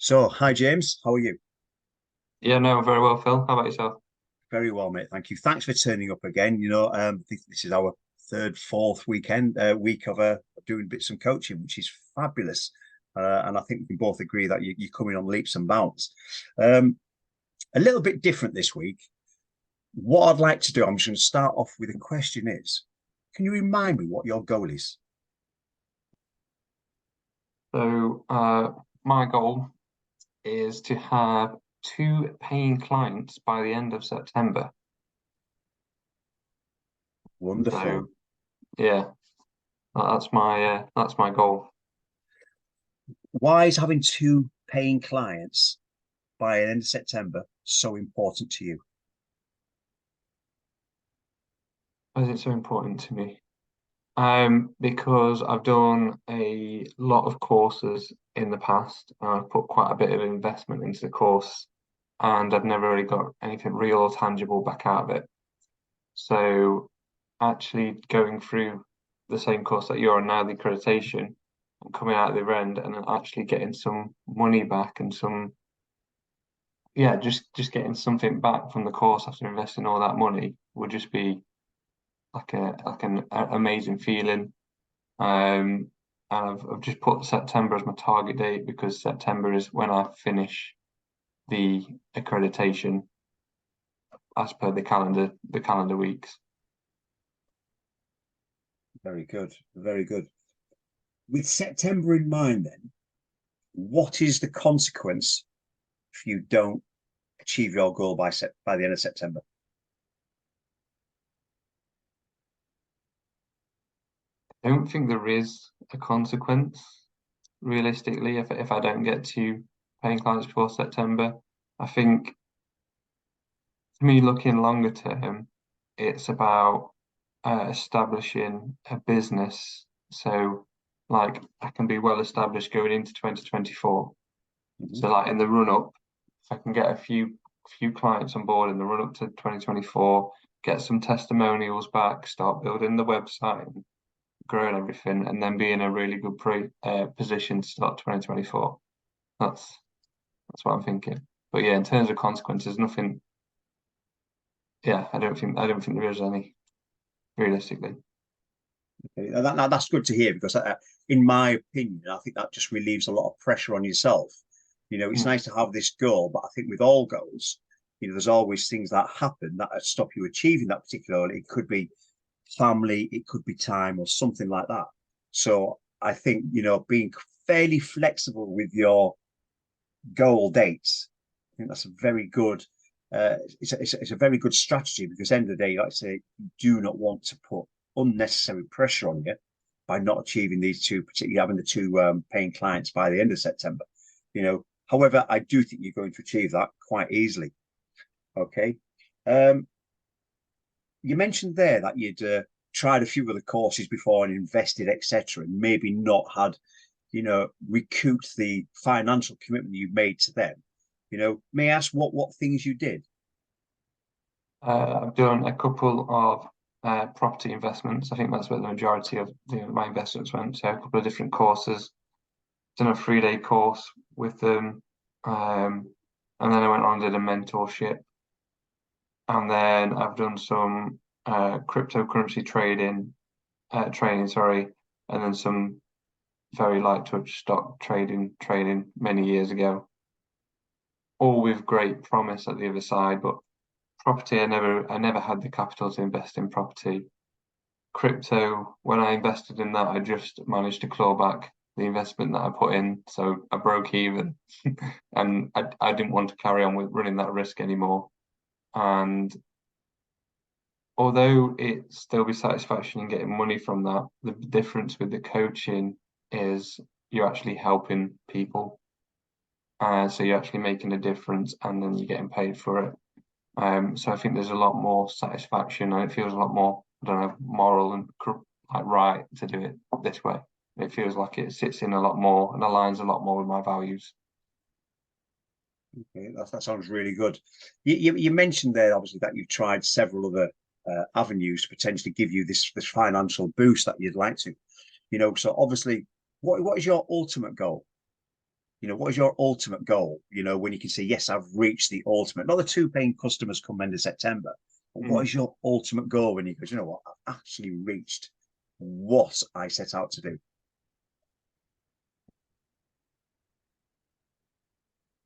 So, hi James, how are you? Yeah, no, very well, Phil. How about yourself? Very well, mate. Thank you. Thanks for turning up again. I think this is our third, fourth week of doing bits of coaching, which is fabulous. And I think we can both agree that you're coming on leaps and bounds. Um, a little bit different this week. What I'd like to do, I'm just going to start off with a question: can you remind me what your goal is? So, my goal is to have two paying clients by the end of September. Wonderful. So, yeah, that's my goal. Why is having two paying clients by the end of September so important to you? Why is it so important to me? Because I've done a lot of courses in the past, and I've put quite a bit of investment into the course, and I've never really got anything real or tangible back out of it. So actually going through the same course that you're on now, the accreditation, and coming out the other end and then actually getting some money back and just getting something back from the course after investing all that money would just be like an amazing feeling. Um, and I've just put September as my target date because September is when I finish the accreditation as per the calendar weeks. Very good. Very good. With September in mind, then, what is the consequence if you don't achieve your goal by the end of September? I don't think there is a consequence realistically if I don't get to paying clients before September. I think for me, looking longer term, it's about establishing a business. So, like, I can be well established going into 2024. Mhm. So, like, in the run up, if I can get a few clients on board in the run up to 2024, get some testimonials back, start building the website, growing everything, and then be in a really good position to start 2024. That's that's what I'm thinking. But yeah, in terms of consequences, nothing. Yeah, I don't think there is any realistically. Okay, that's good to hear because, in my opinion, I think that just relieves a lot of pressure on yourself. It's Mm. nice to have this goal, but I think with all goals, there's always things that happen that stop you achieving that particular goal. It could be family, it could be time, or something like that. So I think being fairly flexible with your goal dates. I think that's a very good. It's a very good strategy because at the end of the day, like I say, you do not want to put unnecessary pressure on you by not achieving these two, particularly having the two paying clients by the end of September. However, I do think you're going to achieve that quite easily. Okay. Um, you mentioned there that you'd tried a few other courses before and invested, etc., and maybe not had recouped the financial commitment you made to them. May I ask what things you did? I've done a couple of property investments. I think that's where the majority of my investments went. So a couple of different courses. Done a 3-day course with them, and then I went on and did a mentorship, and then I've done some cryptocurrency training, sorry, and then some very light touch stock trading training many years ago. All with great promise at the other side, but property, I never had the capital to invest in property. Crypto, when I invested in that, I just managed to claw back the investment that I put in, so I broke even, and I didn't want to carry on with running that risk anymore. And although it still be satisfaction in getting money from that, the difference with the coaching is you're actually helping people. So you're actually making a difference, and then you're getting paid for it. So I think there's a lot more satisfaction, and it feels a lot more, I don't know, moral and like right to do it this way. It feels like it sits in a lot more and aligns a lot more with my values. Okay, that sounds really good. You mentioned there obviously that you've tried several other avenues to potentially give you this financial boost that you'd like to. So obviously, what is your ultimate goal? what is your ultimate goal? When you can say, yes, I've reached the ultimate, not the two paying customers come end of September, but what Mm. is your ultimate goal when you go, you know what, I've actually reached what I set out to do?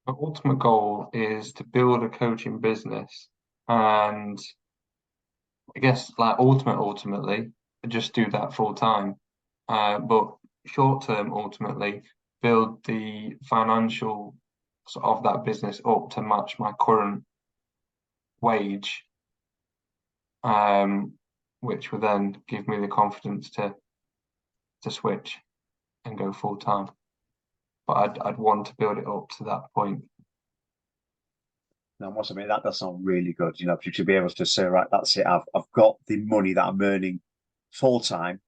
My ultimate goal is to build a coaching business, and I guess like ultimately, just do that full time. But short term, ultimately, build the financial sort of that business up to match my current wage, um, which would then give me the confidence to switch and go full time. But I'd want to build it up to that point. Now, I mean, that does sound really good. To be able to say, right, that's it. I've got the money that I'm earning full time,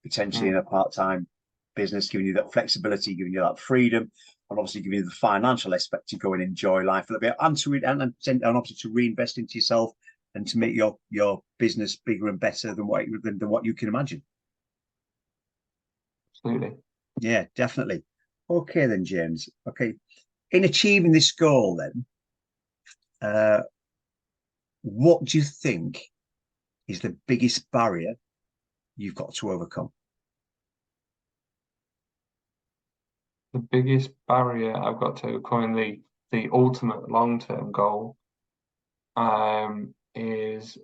potentially in Mm, a part time business, giving you that flexibility, giving you that freedom, and obviously giving you the financial aspect to go and enjoy life a little bit, and and obviously to reinvest into yourself and to make your business bigger and better than what you can imagine. absolutely. Yeah, definitely. Okay, then, James. Okay, in achieving this goal, then, uh, what do you think is the biggest barrier you've got to overcome? The biggest barrier I've got to overcome, the ultimate long term goal, is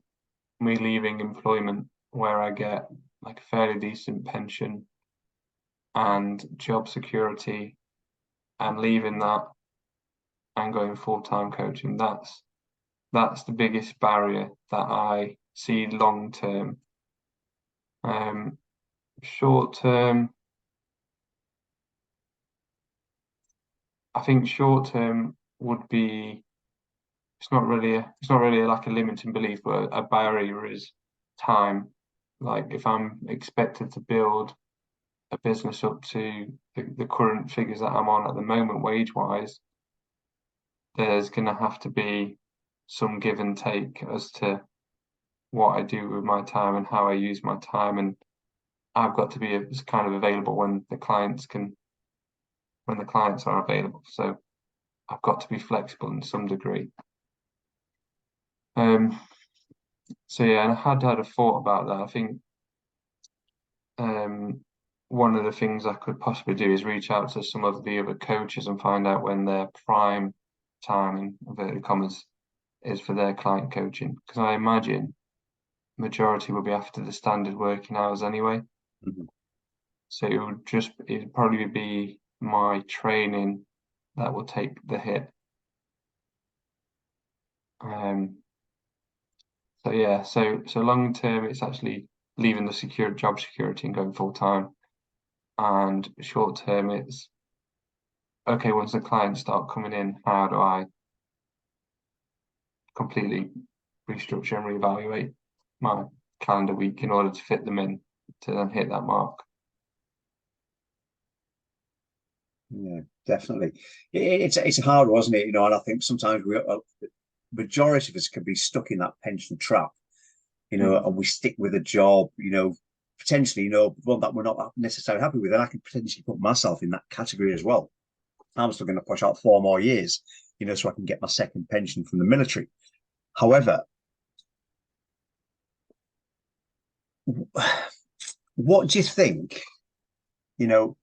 me leaving employment where I get like a fairly decent pension and job security, and leaving that and going full time coaching. That's the biggest barrier that I see long term. Um, Short term, I think short term would be it's not really like a limiting belief, but a barrier is time. Like if I'm expected to build a business up to the current figures that I'm on at the moment, wage wise, there's going to have to be some give and take as to what I do with my time and how I use my time. And I've got to be kind of available when the clients are available. So I've got to be flexible in some degree. Um, so yeah, and I had a thought about that. I think um, one of the things I could possibly do is reach out to some of the other coaches and find out when their prime time in inverted commas is for their client coaching. Because I imagine majority will be after the standard working hours anyway. Mhm. So it'd probably be my training that will take the hit. Um, so yeah, so long term, it's actually leaving the secure job security and going full time. And short term, it's okay, once the clients start coming in, how do I completely restructure and reevaluate my calendar week in order to fit them in to then hit that mark? Yeah, definitely. It's a hard, wasn't it? And I think sometimes majority of us can be stuck in that pension trap, Mm. and we stick with a job, potentially, one that we're not necessarily happy with. And I can potentially put myself in that category as well. I'm still going to push out 4 more years, so I can get my second pension from the military. However, what do you think, you know,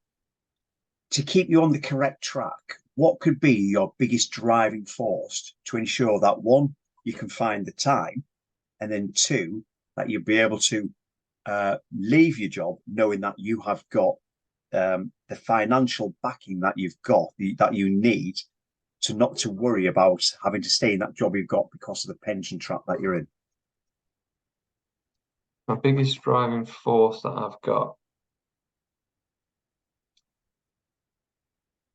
to keep you on the correct track? What could be your biggest driving force to ensure that one, you can find the time, and then two, that you'll be able to leave your job knowing that you have got the financial backing that you've got, that you need to not to worry about having to stay in that job you've got because of the pension trap that you're in. My biggest driving force that I've got.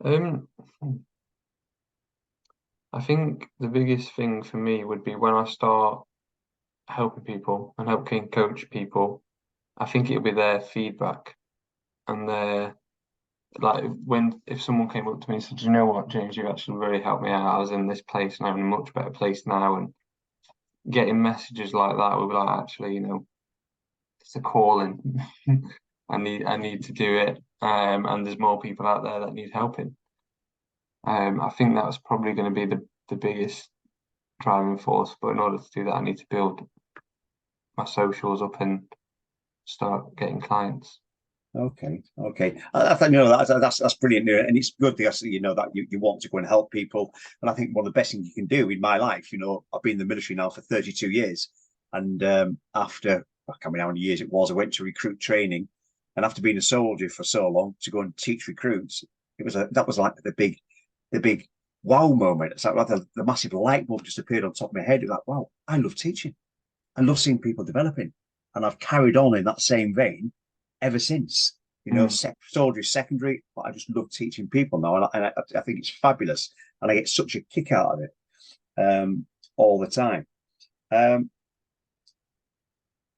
Um, I think the biggest thing for me would be when I start helping people and helping coach people. I think it'll be their feedback and their like when if someone came up to me and said, "Do you know what, James, you actually really helped me out. I was in this place and I'm in a much better place now." And getting messages like that would be like, actually, it's a calling. I need to do it. And there's more people out there that need helping. I think that's probably going to be the biggest driving force. But in order to do that, I need to build my socials up and start getting clients. Okay, okay. I think that's brilliant, and it's good that that you want to go and help people. And I think one of the best things you can do in my life, I've been in the military now for 32 years, and after I can't remember how many years it was, I went to recruit training, and after being a soldier for so long, to go and teach recruits, that was like the big wow moment. It's like the massive light bulb just appeared on top of my head. It was like, wow, I love teaching. I love seeing people developing, and I've carried on in that same vein ever since. Mm. Soldier is secondary, but I just love teaching people now, and I think it's fabulous, and I get such a kick out of it all the time. Um,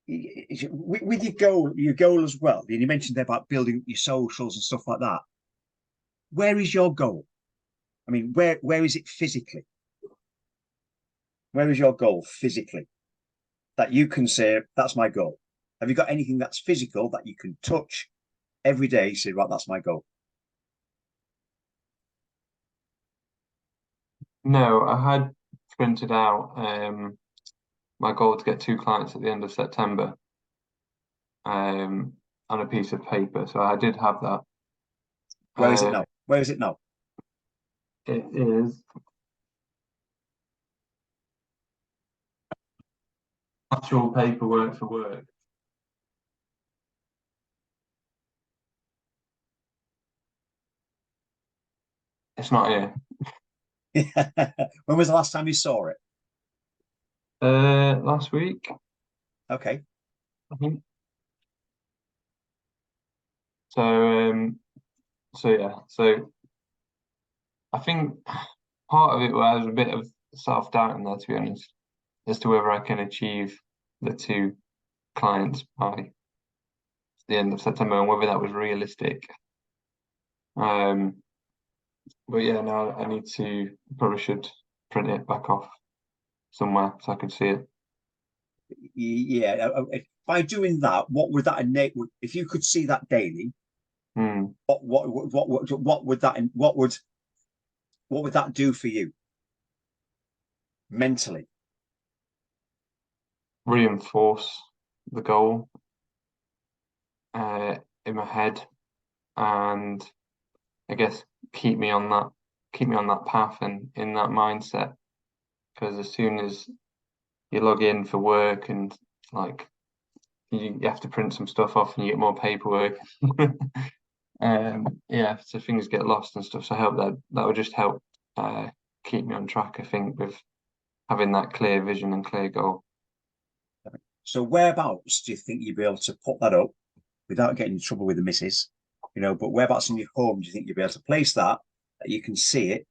with your goal as well. You mentioned there about building your socials and stuff like that. Where is your goal? I mean, where is it physically? Where is your goal physically that you can say that's my goal? Have you got anything that's physical that you can touch every day? You say, right, that's my goal. No, I had printed out my goal to get 2 clients at the end of September on a piece of paper. So I did have that. Where is it Uh, now? Where is it now? it is actual paperwork for work. It's not here. When was the last time you saw it? Last week, Okay. I think. So so yeah, so I think part of it was a bit of self-doubt in there, to be honest, as to whether I can achieve the 2 clients by the end of September and whether that was realistic. Um, but yeah, now I need to probably should print it back off somewhere so I can see it. Yeah. By doing that, what would that enable? If you could see that daily, Hmm. what would that do for you mentally? Reinforce the goal uh, in my head and I guess keep me on that path and in that mindset. Because as soon as you log in for work and like you have to print some stuff off and you get more paperwork. Yeah, so things get lost and stuff. So I hope that would just help keep me on track, I think, with having that clear vision and clear goal. So whereabouts do you think you'd be able to put that up without getting in trouble with the missus? But whereabouts in your home do you think you'd be able to place that you can see it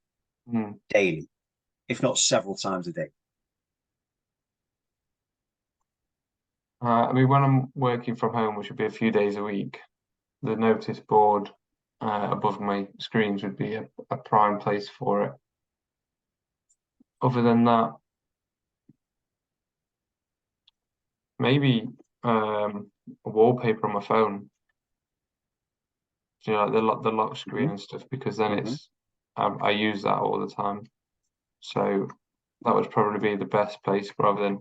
Hmm. daily, if not several times a day? I mean, when I'm working from home, which would be a few days a week, the notice board above my screens would be a prime place for it. Other than that, maybe a wallpaper on my phone, like the lock screen Mm-hmm. and stuff, because then Mm-hmm. it's I use that all the time. So that would probably be the best place rather than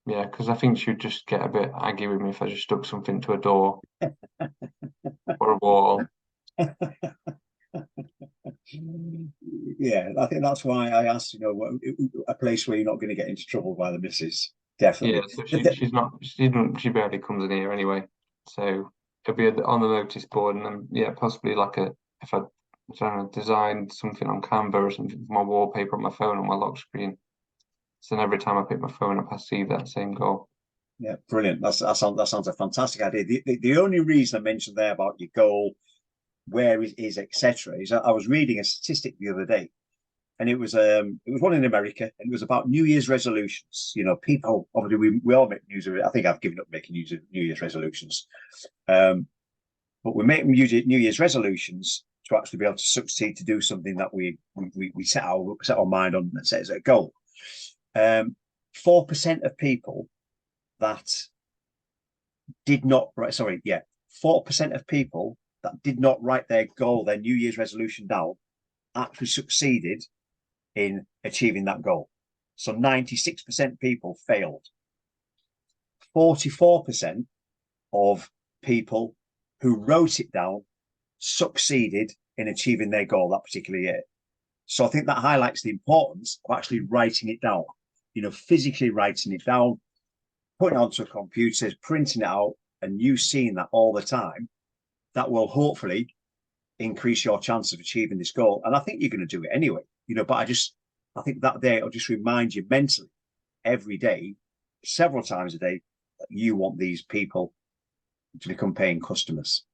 yeah, because I think she'd just get a bit aggy with me if I just stuck something to a door or a wall. Yeah, I think that's why I asked, a place where you're not going to get into trouble by the missus. Yeah, Definitely. so she barely comes in here anyway. So it'll be on the notice board and then yeah, possibly like if I don't know, designed something on Canva or something for my wallpaper on my phone on my lock screen. So then every time I pick my phone up, I see that same goal. Yeah, brilliant. That sounds a fantastic idea. The only reason I mentioned there about your goal, where it is, etc., is I was reading a statistic the other day, and it was one in America, and it was about New Year's resolutions. People obviously we all make I think I've given up making New Year's resolutions, but we make New Year's resolutions to actually be able to succeed to do something that we set our mind on and set as a goal. 4% of people that did not, right, sorry, yeah, 4% of people that did not write their goal, their New Year's resolution down, actually succeeded in achieving that goal. So 96% people failed. 44% of people who wrote it down succeeded in achieving their goal that particular year. So I think that highlights the importance of actually writing it down, physically writing it down, putting it onto a computer, printing it out, and you seeing that all the time. That will hopefully increase your chance of achieving this goal. And I think you're going to do it anyway, but I think that day it'll just remind you mentally every day, several times a day, that you want these people to become paying customers.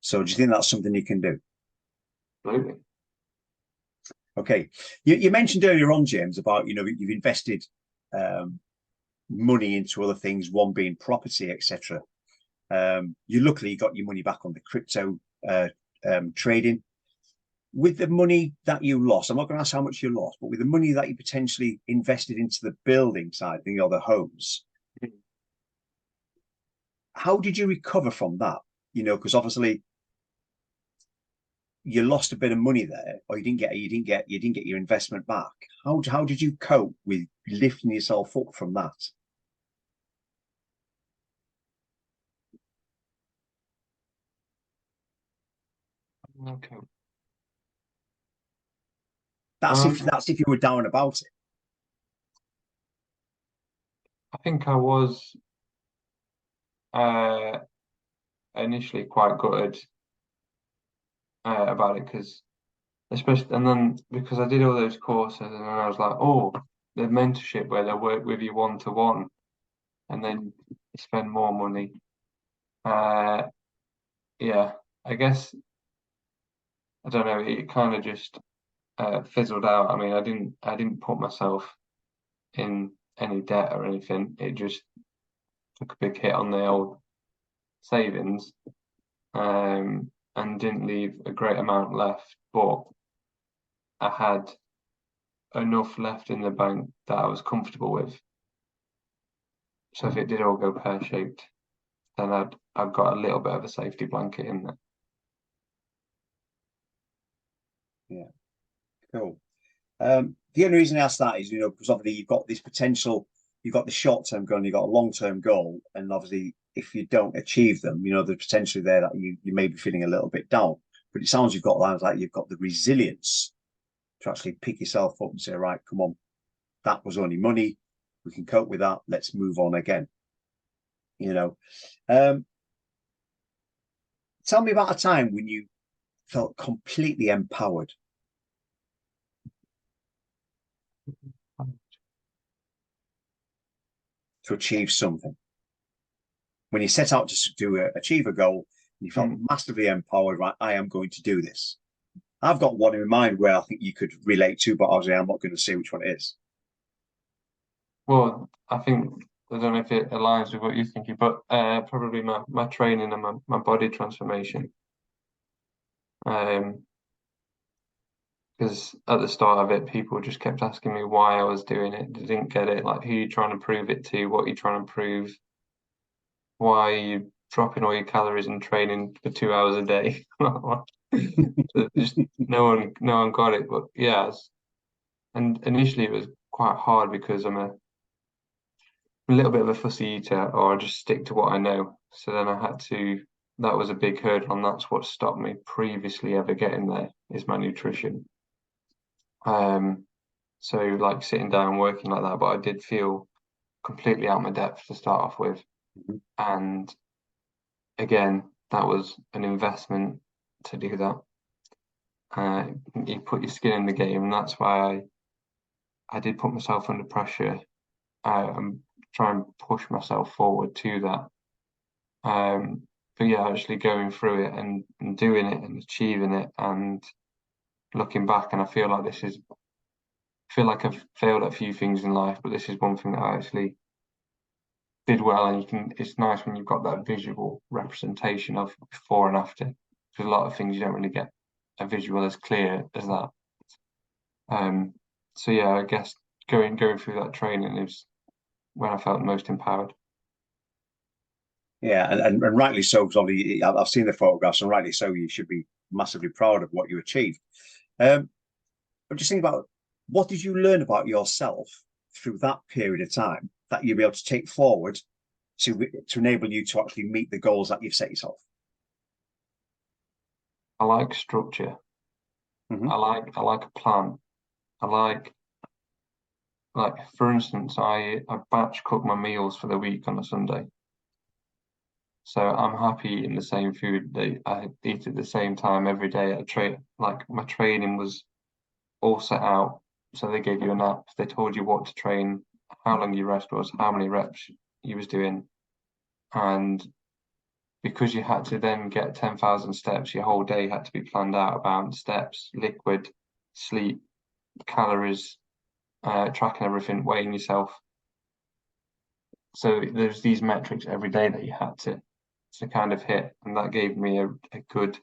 So do you think that's something you can do? Absolutely. Okay. You mentioned earlier on, James, about, you've invested money into other things, one being property, etc. You luckily got your money back on the crypto trading. With the money that you lost, I'm not going to ask how much you lost, but with the money that you potentially invested into the building side, the homes, how did you recover from that? Because obviously you lost a bit of money there, or you didn't get your investment back. How did you cope with lifting yourself up from that? Okay. That's if you were down about it. I think I was initially quite gutted about it, because especially, and then because I did all those courses, and then I was like, oh, the mentorship where they work with you one-to-one, and then you spend more money. Yeah, I guess, I don't know, it kind of just fizzled out. I mean, I didn't put myself in any debt or anything. It just took a big hit on the old savings, and didn't leave a great amount left, but I had enough left in the bank that I was comfortable with. So if it did all go pear-shaped, then I've got a little bit of a safety blanket in there. Yeah, cool. The only reason I ask that is, because obviously you've got this potential, you've got the short-term goal, and you've got a long-term goal, and obviously if you don't achieve them, there's potentially there that you may be feeling a little bit down. But it sounds you've got the resilience to actually pick yourself up and say, right, come on, that was only money. We can cope with that. Let's move on again. Tell me about a time when you felt completely empowered to achieve something. When you set out to achieve a goal, you felt massively empowered, right? I am going to do this. I've got one in mind where I think you could relate to, but obviously I'm not going to say which one it is. Well, I don't know if it aligns with what you're thinking, but probably my training and my body transformation. Because at the start of it, people just kept asking me why I was doing it. They didn't get it. Like, who are you trying to prove it to? What are you trying to prove? Why are you dropping all your calories and training for 2 hours a day? Just no one got it. But yeah, and initially it was quite hard because I'm a little bit of a fussy eater, or I just stick to what I know. So then that was a big hurdle, and that's what stopped me previously ever getting there, is my nutrition. So like sitting down working like that, but I did feel completely out of my depth to start off with. And again, that was an investment to do that. You put your skin in the game, and that's why I did put myself under pressure, and try and push myself forward to that. But yeah, actually going through it and doing it and achieving it and looking back, and I feel like I've failed at a few things in life, but this is one thing that I actually did well, and it's nice when you've got that visual representation of before and after, because a lot of things you don't really get a visual as clear as that. So yeah, I guess going through that training is when I felt most empowered. Yeah, and rightly so, because obviously I've seen the photographs, and rightly so, you should be massively proud of what you achieved. I'm just thinking about, what did you learn about yourself through that period of time that you'll be able to take forward to enable you to actually meet the goals that you've set yourself? I like structure. Hmm. I like a plan. I like for instance, I batch cook my meals for the week on a Sunday. So I'm happy eating the same food that I eat at the same time every day at a train. Like my training was all set out. So they gave you an app. They told you what to train, how long your rest was, how many reps you was doing. And because you had to then get 10,000 steps, your whole day had to be planned out about steps, liquid, sleep, calories, tracking everything, weighing yourself. So there's these metrics every day that you had to kind of hit, and that gave me a good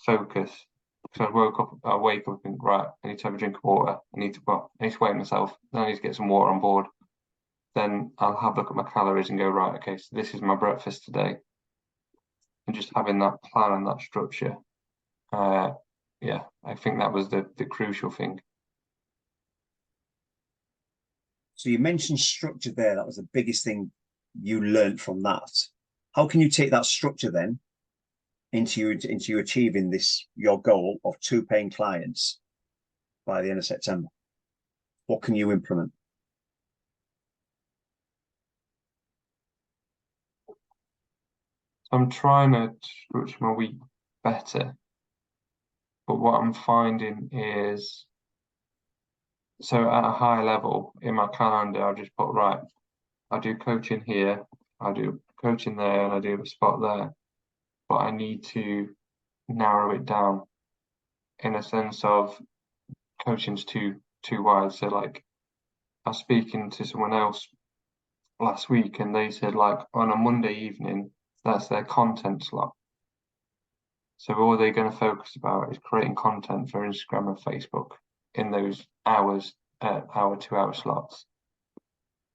focus. So I wake up and think, right, I need to have a drink of water. I need to weigh myself. Then I need to get some water on board. Then I'll have a look at my calories and go, right, okay, so this is my breakfast today. And just having that plan and that structure, uh, yeah, I think that was the crucial thing. So you mentioned structure there. That was the biggest thing you learned from that. How can you take that structure then into you achieving this your goal of two paying clients by the end of September? What can you implement? I'm trying to structure my week better, but what I'm finding is so at a high level in my calendar, I'll just put right, I do coaching here, I do coaching there, and I do a spot there. But I need to narrow it down in a sense of coaching's too wide. So like I was speaking to someone else last week and they said like on a Monday evening, that's their content slot. So all they're going to focus about is creating content for Instagram and Facebook in those hours, hour 2 hour slots.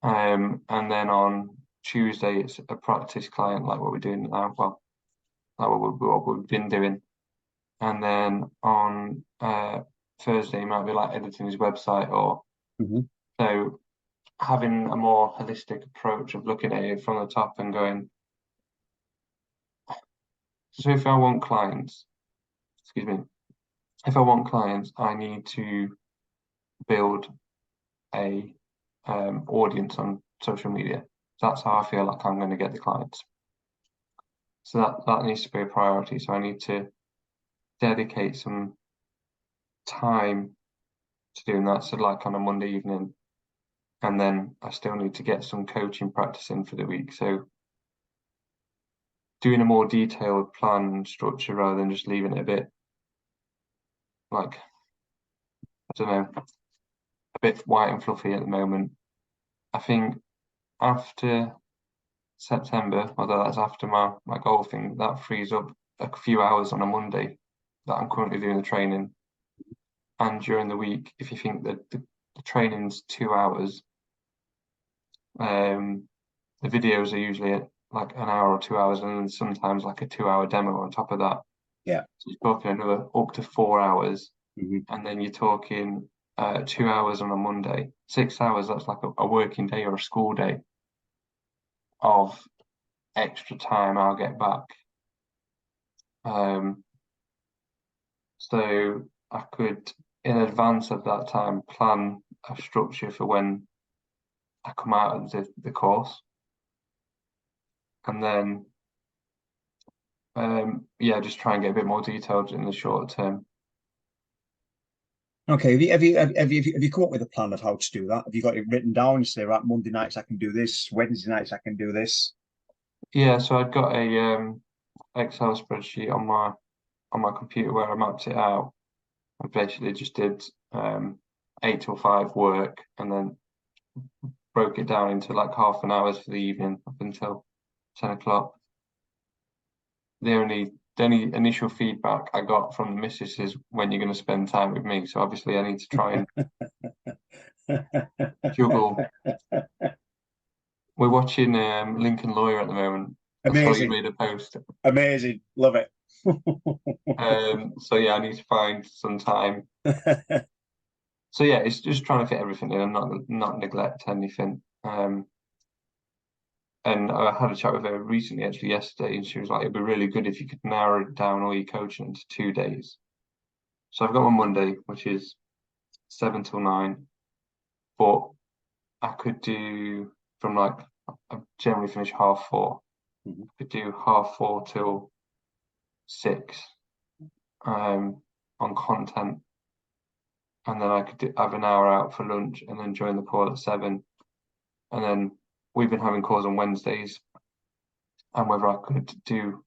And then on Tuesday, it's a practice client like what we're doing now. Well, like what we've been doing. And then on Thursday, might be like editing his website or Mm-hmm. so having a more holistic approach of looking at it from the top and going, so if I want clients, excuse me, if I want clients, I need to build a audience on social media. That's how I feel like I'm going to get the clients. So that needs to be a priority. So I need to dedicate some time to doing that. So like on a Monday evening, and then I still need to get some coaching practice in for the week. So doing a more detailed plan and structure rather than just leaving it a bit like I don't know, a bit white and fluffy at the moment. I think after September, although that's after my goal thing, that frees up a few hours on a Monday that I'm currently doing the training. And during the week, if you think that the training's 2 hours, the videos are usually like an hour or 2 hours, and then sometimes like a 2 hour demo on top of that. Yeah. So you're talking another up to 4 hours, Mm-hmm. and then you're talking 2 hours on a Monday, 6 hours. That's like a working day or a school day of extra time I'll get back. Um, so I could, in advance of that time, plan a structure for when I come out of the course, and then yeah, just try and get a bit more detailed in the short term. Okay. Have you come up with a plan of how to do that? Have you got it written down? You say, right, Monday nights I can do this, Wednesday nights I can do this. Yeah, so I've got a Excel spreadsheet on my computer where I mapped it out. I basically just did 8 till 5 work and then broke it down into like half an hours for the evening up until 10 o'clock. The only initial feedback I got from the missus is when you're going to spend time with me. So obviously I need to try and juggle We're watching Lincoln Lawyer at the moment. I saw you Amazing, made a post. amazing, love it. So yeah, I need to find some time. So yeah, it's just trying to fit everything in and not neglect anything. And I had a chat with her recently, actually yesterday, and she was like, "It'd be really good if you could narrow down all your coaching into 2 days." So I've got one Monday, which is 7 till 9, but I could do from like I generally finish 4:30. Mhm. Could do 4:30 till 6 on content, and then I could have an hour out for lunch and then join the call at 7. And then we've been having calls on Wednesdays, and whether I could do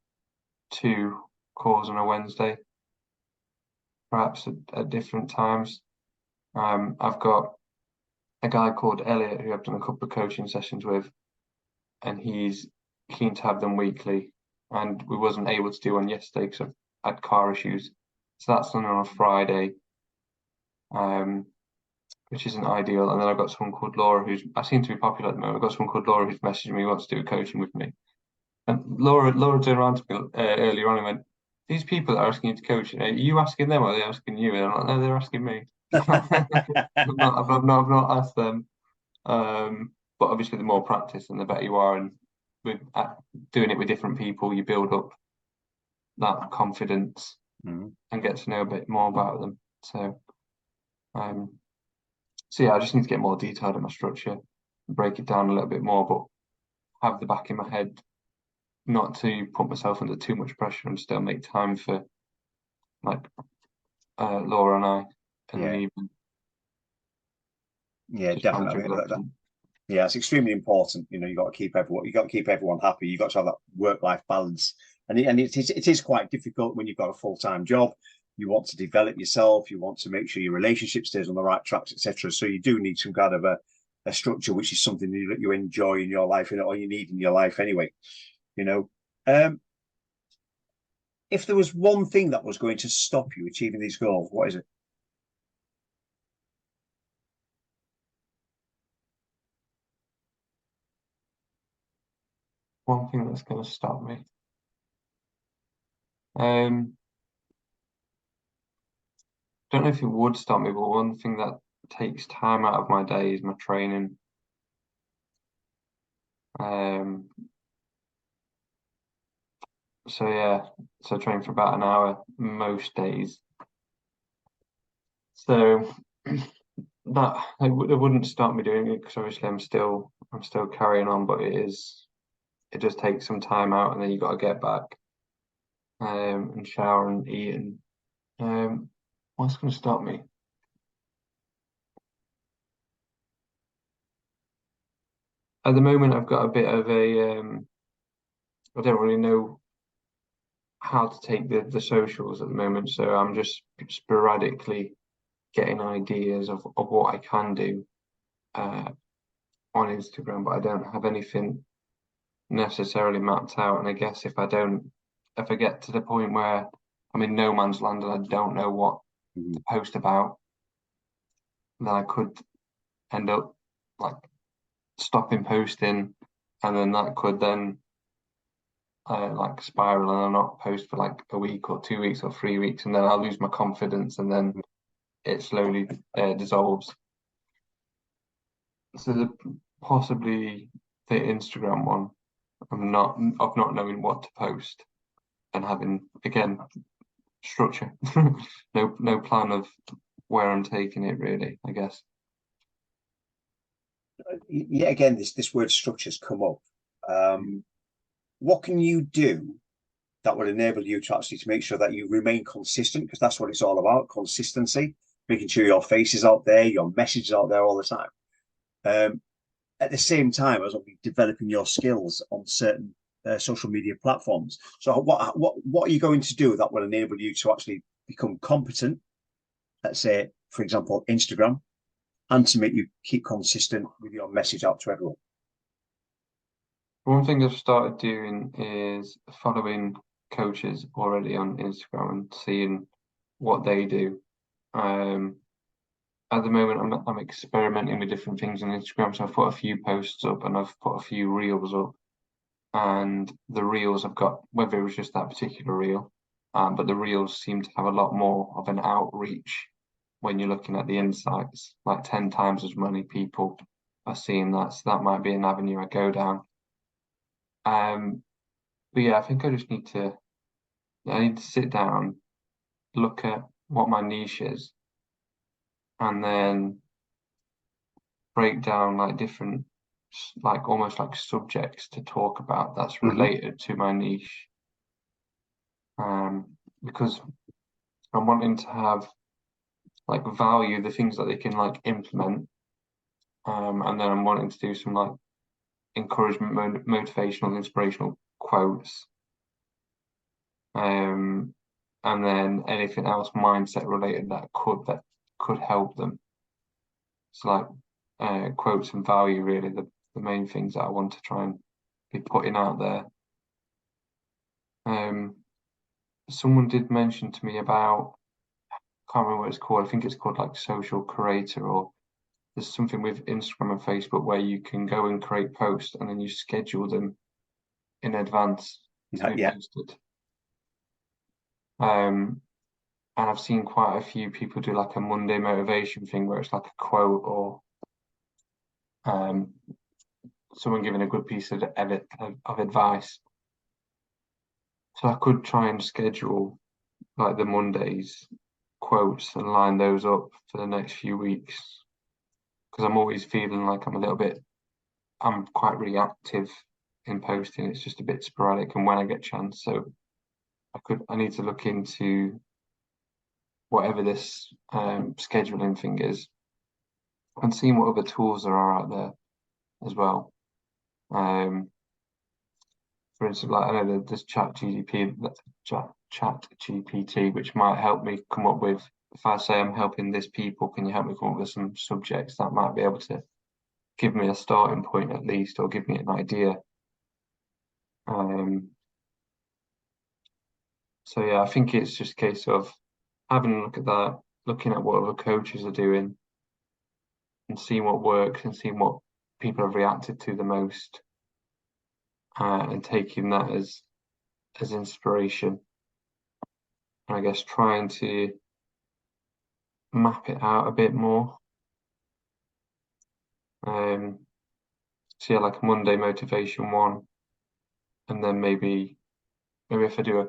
2 calls on a Wednesday, perhaps at different times. I've got a guy called Elliot who I've done a couple of coaching sessions with, and he's keen to have them weekly. And we wasn't able to do one yesterday because I had car issues. So that's done on a Friday, which isn't ideal. And then I've got someone called Laura who's I seem to be popular at the moment. I've got someone called Laura who's messaging me, wants to do a coaching with me. And Laura turned around to me earlier on and went, "These people that are asking you to coach, are you asking them or are they asking you?" And I'm like, "No, they're asking me." I've not asked them. But obviously, the more practice and the better you are, and with doing it with different people, you build up that confidence Mhm. and get to know a bit more about them. Um, so yeah, I just need to get more detailed in my structure, break it down a little bit more, but have the back in my head not to put myself under too much pressure and still make time for like Laura and I in the Yeah, evening, yeah, just trying to definitely. I mean, juggle everything. yeah, it's extremely important. You got to keep everyone happy. You've got to have that work-life balance, and it is quite difficult when you've got a full-time job. You want to develop yourself. You want to make sure your relationship stays on the right tracks, etc. So you do need some kind of a structure, which is something that you enjoy in your life, or you need in your life anyway. You know, um, if there was one thing that was going to stop you achieving these goals, what is it? One thing that's going to stop me. Um, don't know if it would stop me, but one thing that takes time out of my day is my training. Um, so yeah, so I train for about an hour most days. So it wouldn't stop me doing it because obviously I'm still carrying on, but it just takes some time out and then you got to get back and shower and eat and what's going to stop me? At the moment, I've got a bit of I don't really know how to take the socials at the moment, so I'm just sporadically getting ideas of what I can do uh, on Instagram, but I don't have anything necessarily mapped out. And I guess if I get to the point where I'm in no man's land and I don't know what Mhm. to post about, then I could end up like stopping posting, and then that could then like spiral and I'll not post for like a week or 2 weeks or 3 weeks, and then I'll lose my confidence, and then it slowly dissolves. So possibly the Instagram one, of not knowing what to post and having again structure, no plan of where I'm taking it really, I guess. Yet again, this word structure's come up. Um, Mm. what can you do that would enable you to actually to make sure that you remain consistent? Because that's what it's all about: consistency, making sure your face is out there, your message is out there all the time. Um, at the same time as developing your skills on certain social media platforms. So, what are you going to do that will enable you to actually become competent? Let's say, for example, Instagram, and to make you keep consistent with your message out to everyone. One thing I've started doing is following coaches already on Instagram and seeing what they do. Um, at the moment I'm experimenting with different things on Instagram. So I've put a few posts up and I've put a few reels up. And the reels I've got, whether it was just that particular reel, but the reels seem to have a lot more of an outreach when you're looking at the insights, like 10 times as many people are seeing that. So that might be an avenue I go down. But yeah, I think I need to sit down, look at what my niche is, and then break down like different, like almost like subjects to talk about that's related to my niche. Because I'm wanting to have like value the things that they can like implement, and then I'm wanting to do some like encouragement, motivational, inspirational quotes, and then anything else mindset related that could help them. So like quotes and value, really the main things that I want to try and be putting out there. Someone did mention to me about, I can't remember what it's called. I think it's called like social creator, or there's something with Instagram and Facebook where you can go and create posts and then you schedule them in advance to be Yeah. posted. And I've seen quite a few people do like a Monday motivation thing where it's like a quote or someone giving a good piece of advice. So I could try and schedule like the Mondays quotes and line those up for the next few weeks, because I'm always feeling like I'm quite reactive in posting. It's just a bit sporadic and when I get a chance. So I need to look into whatever this scheduling thing is and seeing what other tools there are out there as well. For instance, like I know there's Chat GPT, which might help me come up with, if I say I'm helping this people, can you help me come up with some subjects that might be able to give me a starting point at least, or give me an idea. So yeah, I think it's just a case of having a look at that, looking at what other coaches are doing, and seeing what works and seeing what people have reacted to the most, and taking that as inspiration. And I guess trying to map it out a bit more. So yeah, like a Monday motivation one, and then maybe if I do a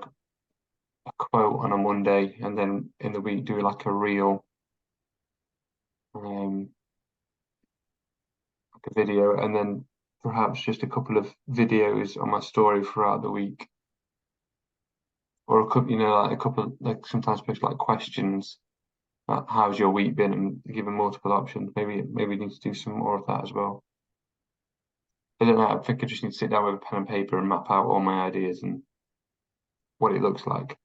quote on a Monday, and then in the week do like a reel, like a video, and then perhaps just a couple of videos on my story throughout the week, or a couple, like a couple, like sometimes post like questions, how's your week been, and given multiple options. Maybe need to do some more of that as well. I don't know. I think I just need to sit down with a pen and paper and map out all my ideas and what it looks like.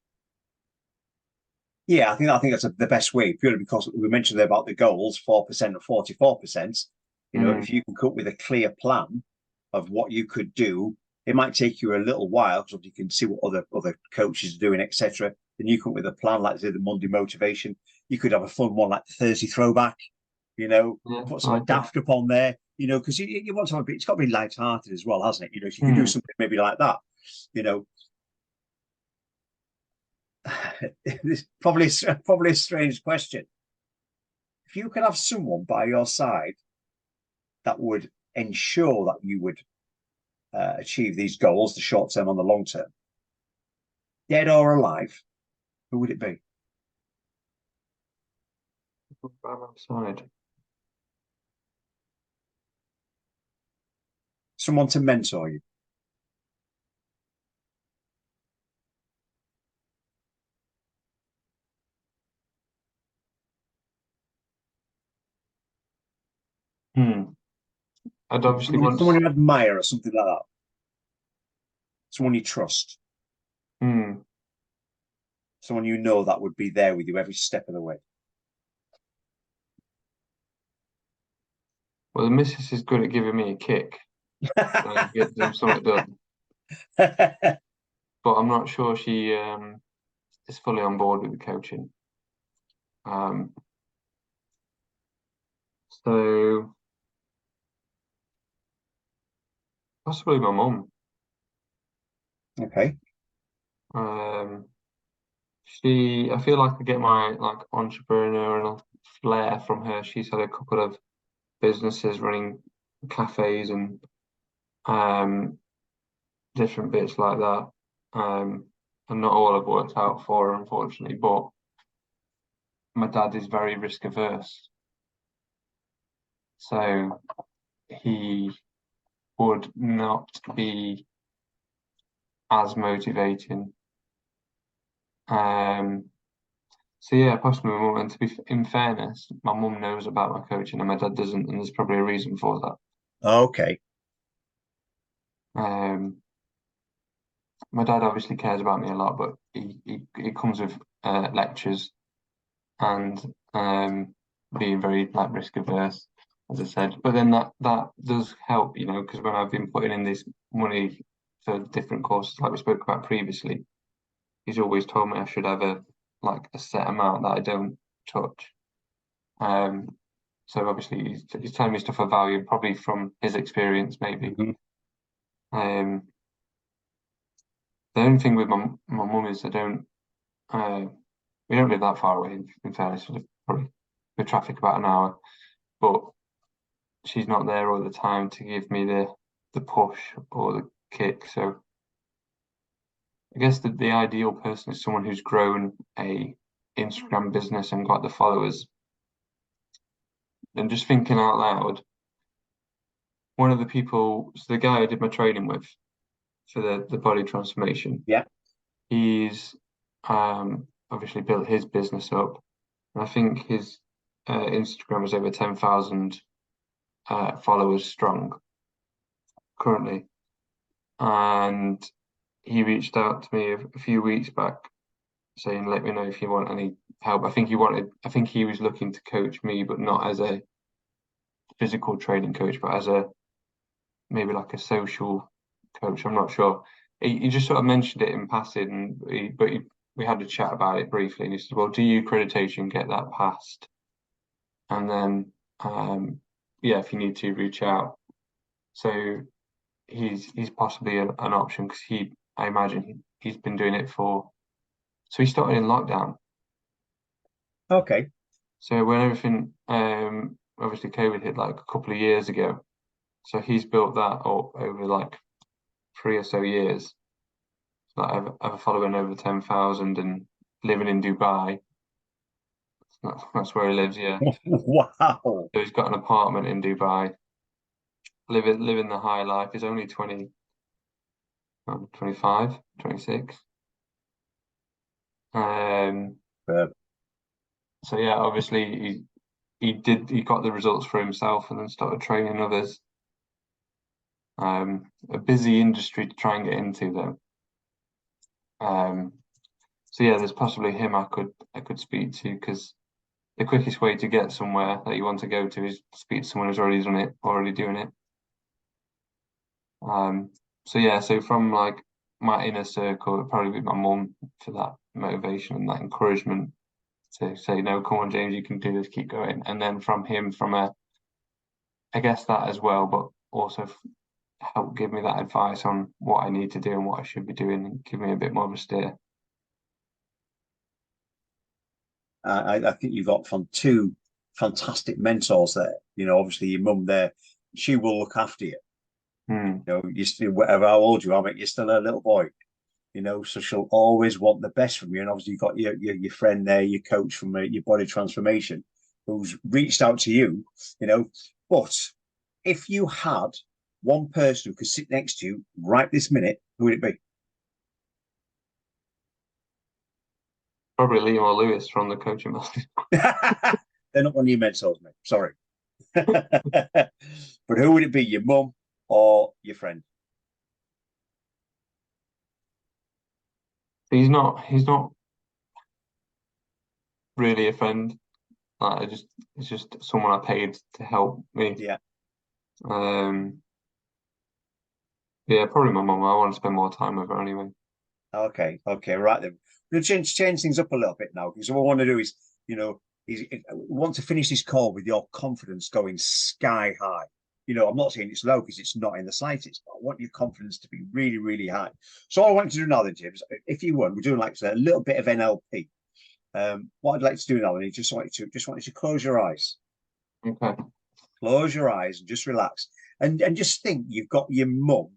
Yeah, I think that's the best way, purely because we mentioned there about the goals, 4% and 44%. If you can come up with a clear plan of what you could do, it might take you a little while because you can see what other coaches are doing, etc. Then you come up with a plan, like say the Monday motivation. You could have a fun one like the Thursday throwback, put something daft up on there, because you want to have a bit, it's got to be light-hearted as well, hasn't it? If you can do something maybe like that, it's probably a strange question. If you could have someone by your side that would ensure that you would achieve these goals, the short term and the long term, dead or alive, who would it be? By my side. Someone to mentor you. I'd obviously want someone you admire or something like that. Someone you trust. Someone that would be there with you every step of the way. Well, the missus is good at giving me a kick. So get them something done. But I'm not sure she is fully on board with the coaching. So possibly my mum. Okay. Um, I feel like I get my like entrepreneurial flair from her. She's had a couple of businesses running cafes and um different bits like that. And not all have worked out for her, unfortunately, but my dad is very risk averse. So he would not be as motivating. Um, so yeah, possibly my mum. And to be in fairness, my mum knows about my coaching and my dad doesn't, and there's probably a reason for that. Okay. Um, my dad obviously cares about me a lot, but it comes with lectures and being very like risk averse, as I said. But then that does help, because when I've been putting in this money for different courses, like we spoke about previously, he's always told me I should have a set amount that I don't touch. Um, so obviously he's telling me stuff of value, probably from his experience, maybe. Mhm. Um, the only thing with my mum is uh, we don't live that far away. In fairness, probably with traffic about an hour, but she's not there all the time to give me the push or the kick. So I guess the ideal person is someone who's grown a Instagram business and got the followers. And just thinking out loud, one of the people, so the guy I did my training with for the body transformation, Yeah. he's obviously built his business up. And I think his Instagram is over 10,000 followers strong currently. And he reached out to me a few weeks back saying, "Let me know if you want any help." I think he was looking to coach me, but not as a physical training coach, but as a maybe like a social coach. I'm not sure. He just sort of mentioned it in passing, we had a chat about it briefly, and he said, "Well, do you accreditation, get that passed, and then yeah, if you need to, reach out." So he's possibly an option because I imagine he's been doing it for. So he started in lockdown. Okay. So when everything, obviously COVID hit like a couple of years ago. So he's built that up over like 3 or so years. Like I've a following over 10,000 and living in Dubai. That's where he lives, yeah. Wow. So he's got an apartment in Dubai, living the high life. He's only 20, 25, 26. Um, Uh, so yeah, obviously he got the results for himself and then started training others. A busy industry to try and get into though. Um, so yeah, there's possibly him I could speak to because the quickest way to get somewhere that you want to go to is speak to someone who's already done it, already doing it. So yeah, so from like my inner circle, it'd probably be my mum for that motivation and that encouragement to say, no, come on, James, you can do this, keep going. And then from him, I guess that as well, but also help give me that advice on what I need to do and what I should be doing and give me a bit more of a steer. I think you've got from two fantastic mentors there. Obviously your mum there, she will look after you. Hmm. You still, whatever how old you are, mate, you're still a little boy. So she'll always want the best from you. And obviously you've got your friend there, your coach from your body transformation, who's reached out to you. But if you had one person who could sit next to you right this minute, who would it be? Probably Liam or Lewis from the coaching master. They're not one of your mentors, mate. Sorry. But who would it be? Your mum or your friend? He's not really a friend. It's just someone I paid to help me. Yeah. Um, yeah, probably my mum. I want to spend more time with her anyway. Okay. Okay. Right then. We'll change things up a little bit now because what I want to do is, want to finish this call with your confidence going sky high. You know, I'm not saying it's low because it's not in the slightest, but I want your confidence to be really, really high. So all I want you to do now then, James, if you want, we're doing like a little bit of NLP. What I'd like to do now, and just want you to close your eyes. Okay. Close your eyes and just relax. And just think you've got your mum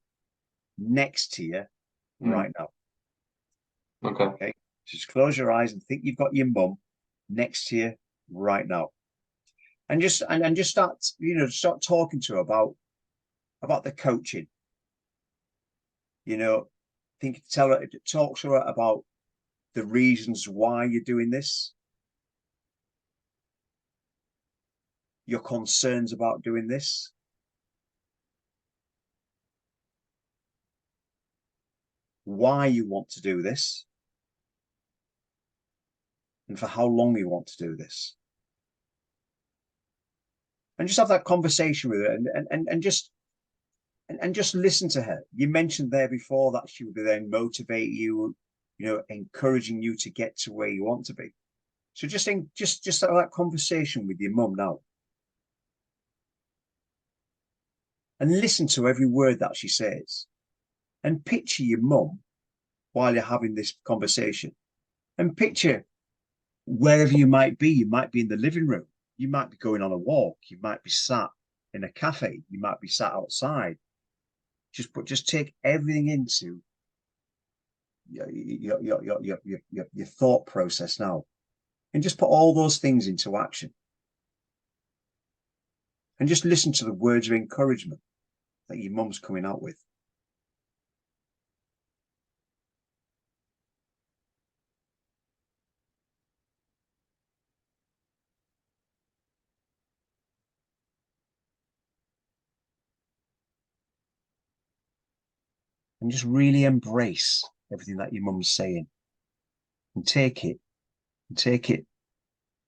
next to you right now. Okay. Okay. Just close your eyes and think you've got your mum next to you right now. And just start talking to her about the coaching. You know, talk to her about the reasons why you're doing this, your concerns about doing this, why you want to do this, and for how long you want to do this. And just have that conversation with her and just listen to her. You mentioned there before that she would then motivate you, encouraging you to get to where you want to be. So just have that conversation with your mum now. And listen to every word that she says. And picture your mum while you're having this conversation. And picture wherever you might be. You might be in the living room. You might be going on a walk. You might be sat in a cafe. You might be sat outside. Just take everything into your thought process now. And just put all those things into action. And just listen to the words of encouragement that your mum's coming out with. And just really embrace everything that your mum's saying. And take it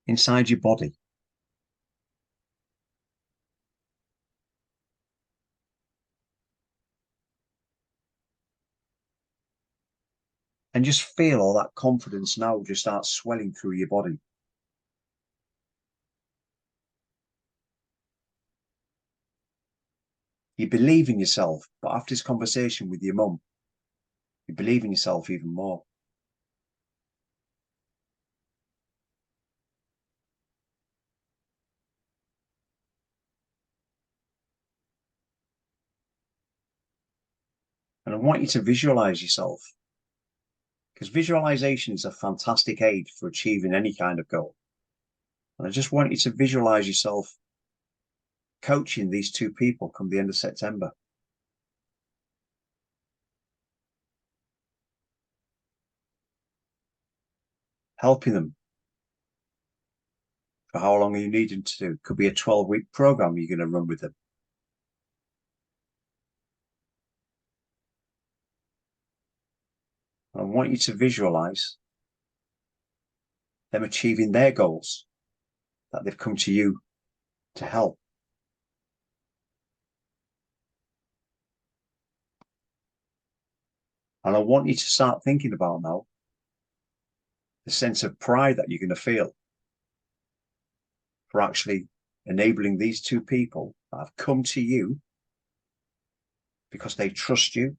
inside your body. And just feel all that confidence now just start swelling through your body. You believe in yourself, but after this conversation with your mum, you believe in yourself even more. And I want you to visualize yourself, because visualization is a fantastic aid for achieving any kind of goal. And I just want you to visualize yourself coaching these two people come the end of September. Helping them for how long are you needing to do. Could be a 12-week program you're going to run with them. I want you to visualize them achieving their goals that they've come to you to help. And I want you to start thinking about now the sense of pride that you're going to feel for actually enabling these two people that have come to you because they trust you,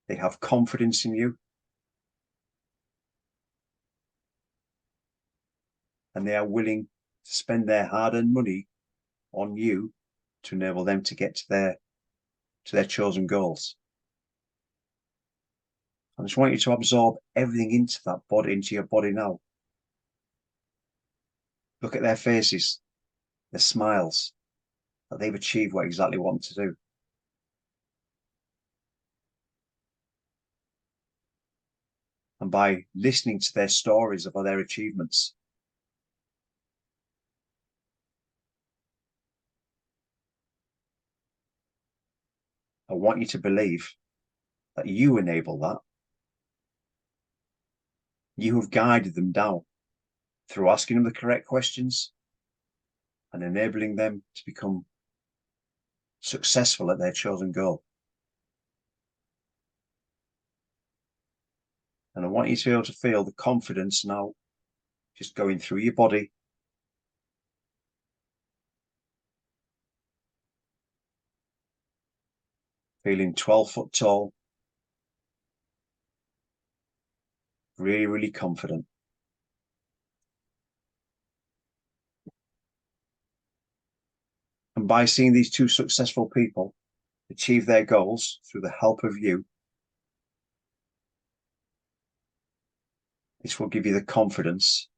they have confidence in you, and they are willing to spend their hard-earned money on you to enable them to get to their chosen goals. I just want you to absorb everything into your body now. Look at their faces, their smiles, that they've achieved what exactly want to do. And by listening to their stories about their achievements, I want you to believe that you enable that. You have guided them down through asking them the correct questions and enabling them to become successful at their chosen goal. And I want you to be able to feel the confidence now just going through your body feeling 12 foot tall, really, really confident. And by seeing these two successful people achieve their goals through the help of you, this will give you the confidence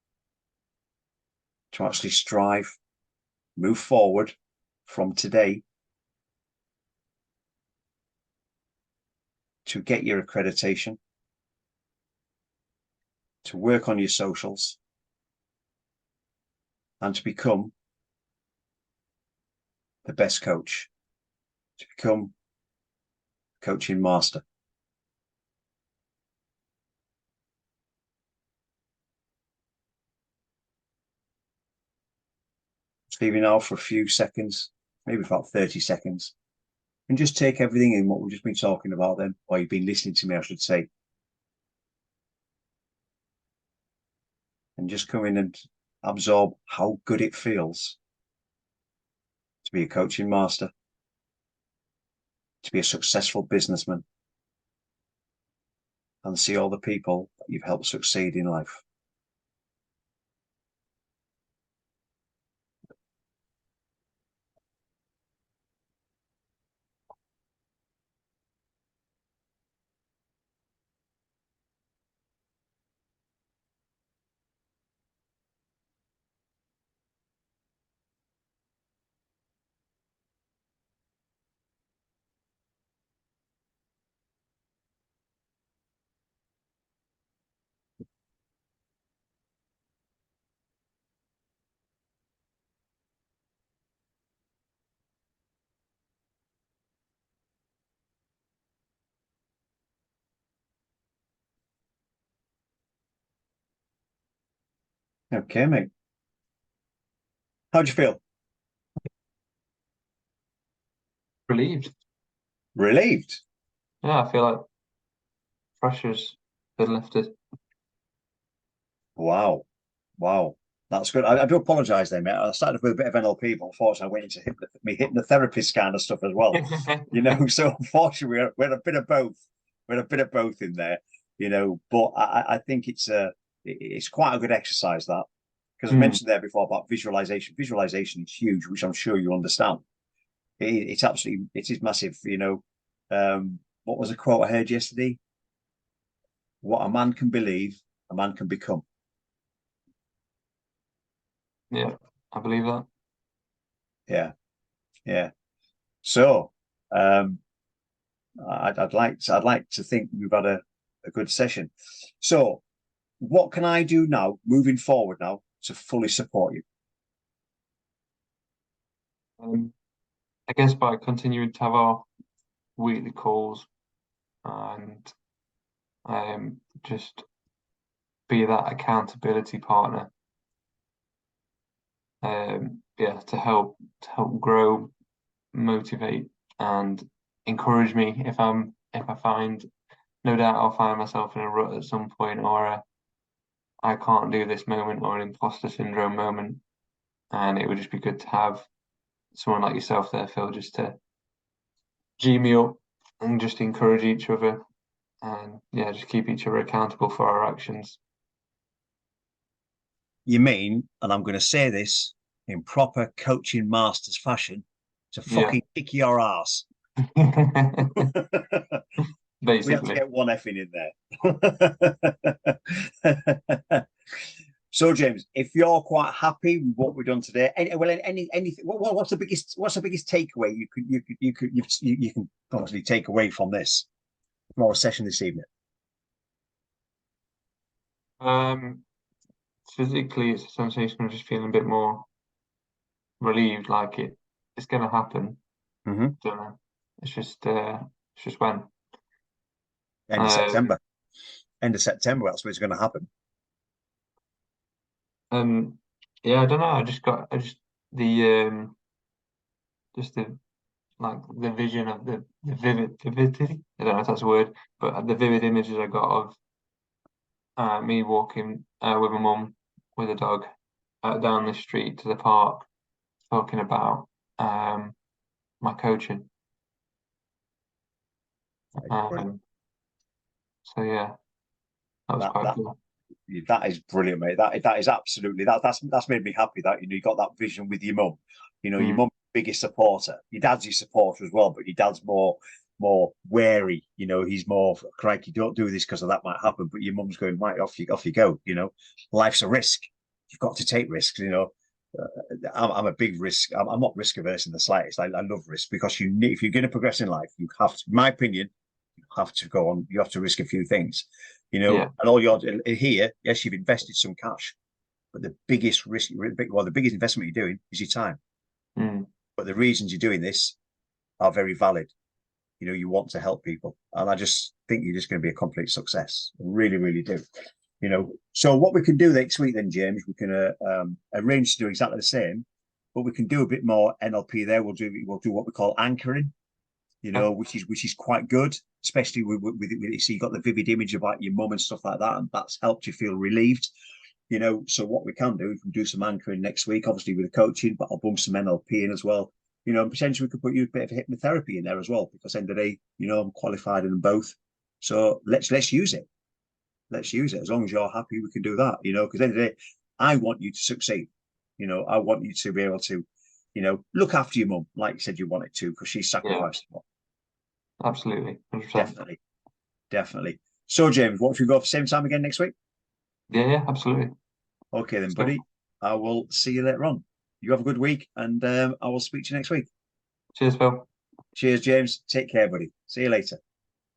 to actually strive, move forward from today to get your accreditation, to work on your socials, and to become the best coach, to become coaching master. Just leave you now for a few seconds, maybe about 30 seconds, and just take everything in what we've just been talking about then, or you've been listening to me, I should say. And just come in and absorb how good it feels to be a coaching master, to be a successful businessman, and see all the people that you've helped succeed in life. Okay, mate. How'd you feel? Relieved. Relieved? Yeah, I feel like pressure's been lifted. Wow. Wow. That's good. I do apologise there, mate. I started with a bit of NLP, but unfortunately I went into me hypnotherapist kind of stuff as well. So unfortunately we're a bit of both. We're a bit of both in there, but I think it's quite a good exercise that, because I Mm, mentioned there before about visualization. Visualization is huge, which I'm sure you understand. It is massive, what was a quote I heard yesterday? What a man can believe, a man can become. yeah, I believe that. Yeah, yeah. So I'd like to think we've had a good session. So what can I do now, moving forward now, to fully support you? Um, I guess by continuing to have our weekly calls and just be that accountability partner. Yeah, to help grow, motivate, and encourage me if I find, no doubt I'll find myself in a rut at some point, or I can't do this moment, or an imposter syndrome moment. And it would just be good to have someone like yourself there, Phil, just to G me up and just encourage each other, and yeah, just keep each other accountable for our actions. You mean, and I'm going to say this in proper coaching masters fashion, to Yeah. fucking kick your ass. We have to Basically. get one effing in there. So, James, if you're quite happy with what we've done today, anything, what's the biggest takeaway you can obviously take away from this from our session this evening? Um, Physically, it's a sensation of just feeling a bit more relieved, like it's gonna happen. Mm-hmm. Don't know. It's just when. End of Um, September. End of September. That's what's going to happen. and yeah, I don't know. I just the just the like the vision of the vividity. I don't know if that's a word, but the vivid images I got of me walking with my mum with a dog down the street to the park, talking about my coaching. So yeah, that was That quite that cool. that is brilliant, mate. That is absolutely that's made me happy that you got that vision with your mum. Your Mm, mum's the biggest supporter. Your dad's your supporter as well, but your dad's more wary. He's more crikey, don't do this because that might happen. But your mum's going right, off you go. Life's a risk. You've got to take risks. I'm a big risk. I'm not risk averse in the slightest. I love risk because if you're going to progress in life, you have to, in my opinion, you have to go on. You have to risk a few things. yeah. And all you're here, yes, you've invested some cash, but the biggest risk, the biggest investment you're doing is your time. Mm, But the reasons you're doing this are very valid. You want to help people, and I just think you're just going to be a complete success. I really, really do. So what we can do next week then, James, we can arrange to do exactly the same, but we can do a bit more NLP there. We'll do what we call anchoring, yeah. which is quite good, especially with so you got the vivid image about your mum and stuff like that, and that's helped you feel relieved. So what we can do some anchoring next week, obviously with the coaching, but I'll bring some NLP in as well. And potentially we could put you a bit of hypnotherapy in there as well, because end of the day, I'm qualified in them both. So let's use it. Let's use it. As long as you're happy, we can do that. Because end of the day, I want you to succeed. I want you to be able to, look after your mum, like you said you wanted to, because she's Yeah, sacrificed a lot. absolutely. 100%. Definitely, definitely. So, James, what if we go for the same time again next week? Yeah, yeah, absolutely. Okay, then, So, buddy. I will see you later on. You have a good week, and I will speak to you next week. cheers, Phil. Cheers, James. Take care, buddy. See you later.